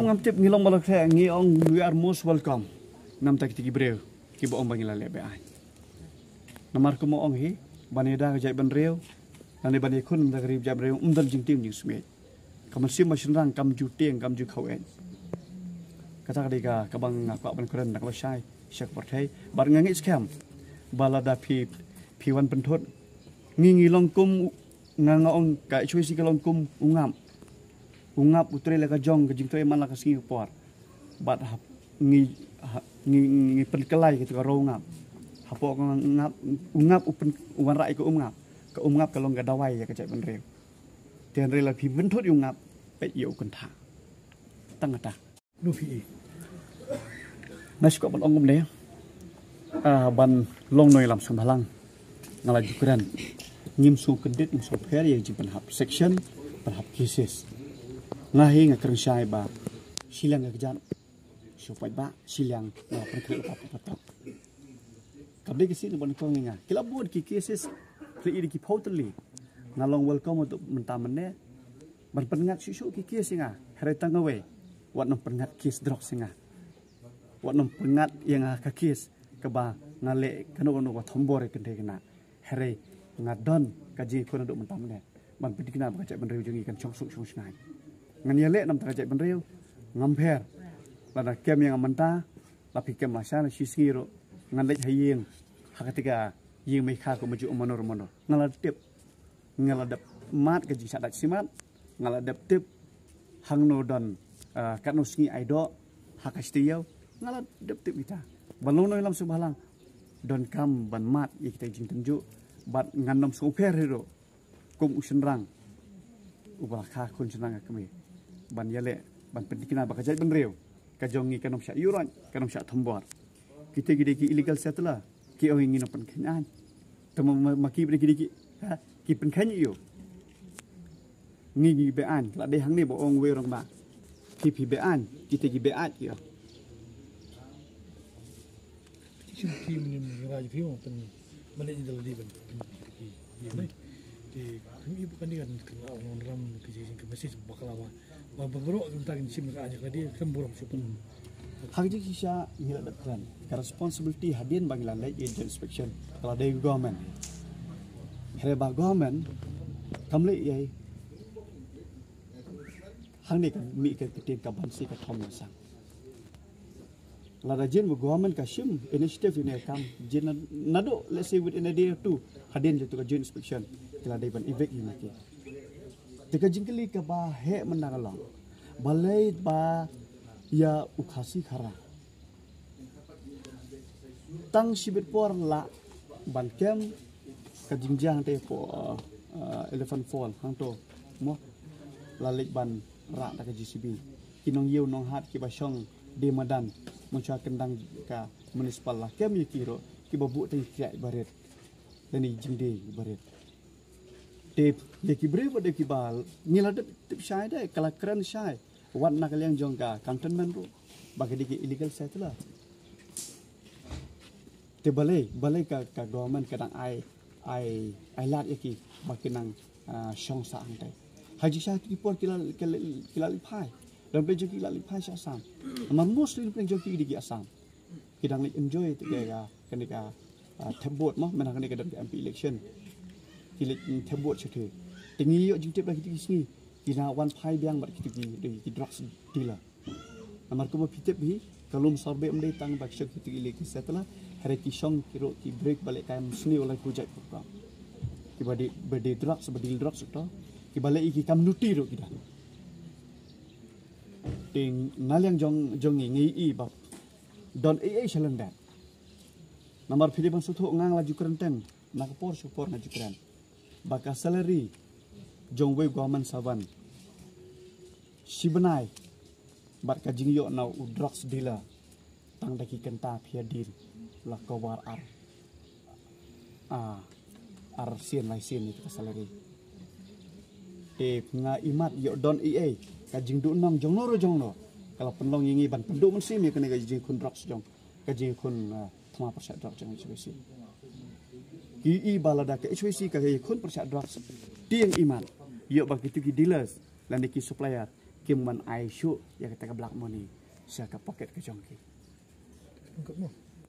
ngam tip ngilong balak saya ngiong we are most welcome. Nam tak tiki breu ki bo ong bangila lebe ai. Namar ko mo ong hi baneda jai ban reu. Nani bani kun da grib jai breu umdal jing tim jing sme. Kaman sim masin rang kam ju teng kam ju khawen. Kata kadika kabang ngak ban kuran nak losai syak porthai bar ngangi scam. Balada pi wan penthot ngi long kum nganga ong ka chui si long kum ungap utre la ka jong ka jing to man la ka singi por bat hap ngi penkelai gitu ka ro ngap hapo ngap ungap upen wan rai ko umngap ka long ka dawai ya ka cai ban rew tian re la pi penthot ungap pe yo kun tha tang ta nu pi nas ko ban ongum le ban long noi lam sam halang ngala jukuran ngim su kedit ngim su pher yang jiban hap section perhap cases ngahi ngakreng syai ba silang ngakjan supaya ba silang ngapun kre apa kabli kisi ni bon ko nginga kila buat ki cases kre iri ki potli ngalong welcome untuk mentamane ban pengat susu ki case nga hare tangawe wat nom pengat case drop singa wat nom pengat yang ka case ka ba ngale kanu no wa thombore kende kena hare ngadon kaji ko nduk mentamane ban pedikna ba cak ban rew jengi kan chongsuk ngai ngan yale nam ta cak ban rew ngamper lada kem yang menta lapi kem masana sisiro ngan lej hayeng hakatika yeng mai kha ko maju manor ngaladep ngaladep mat kaji sadat simat ngaladep tip hangno don kanusngi aido hakastiyo ngaladep tip kita balong no lam subhalang don kam ban mat ikte jing tenju bat ngandom super hero kum usenrang ubah kha kun senang kami ban yale ban pendikina bakajai ban rew kajongi kanom sya yuran kanom sya thombor kita gide ki illegal settler ki o ingin open kenan temo maki bre gide ki pen kany yo ngi bean la de hang ne bo ong we rong ba ki pi bean kita gi beat yo Kim ni ngai pi mo pen mana idol di ban di kami bukan dia kan orang ram kejadian masih bakal apa baru tentang sim aja dia kemburam super hak kisah ngila datran ka responsibility hadin bangilan lai agent inspection kalau dari government hereba government kamle yai hang ni kan mi ka ketin ka bansi ka thom sang la rajin government ka shim initiative ini kam jin nado let's say within a day or two hadin jatu ka joint inspection kala dai ban event ni ke tika jingkeli ka ba he menangalang balai ba ya ukhasi khara tang sibit por la ban kem ka jingjang te po elephant fall hang to mo la lik ban ra ta ka GCB kinong yew nong hat ki ba shong de madan munca kendang ka municipal la kem yikiro ki ba bu te kiai baret dani jingde baret tip deki breve deki bal nila tip syai dai kala keren syai wat nak yang jongka cantonment ru bagi deki illegal settler te balai ka government kadang ai lat yaki bakinang shong sa antai haji syai ki por kila lipai dan pejo kila lipai sya asam man mostly pejo ki deki asam kidang li enjoy te ga kanika tebot mah mana kanika dalam MP election kilik tebot cete tingi yo jingtip lagi tigi sini kina wan pai biang bar kitigi di drugs dealer namar ko pitep bi kalum sorbe amdai tang bak syok kitigi leki setelah hari ki shong kiro ki break balik kaim sini oleh project program ki badi drugs badi drugs to ki balik iki kam nuti ro kita ting nalyang jong ngi i bab don ai shalanda namar philipan suthu ngang laju kerenten nakapor support na jukran baka salary jongwe government saban sibenai bat ka jingyo na drugs dealer tang daki kenta phiadir la kawar ar sien lai sien itu salary nga imat yo don ea ka jingdu nong jongno kalau penlong yingi ban penduk mensim ya kena gaji kun drugs jong gaji kun thama persa drugs jong HWC ki balada ke HWC ka gaji kun persa drugs tiang iman yo bagi tu ki dealers lan ki supplier Kim man ai shu ya kita ke black money. Siya ka pocket ke jongki. Ungkap mo.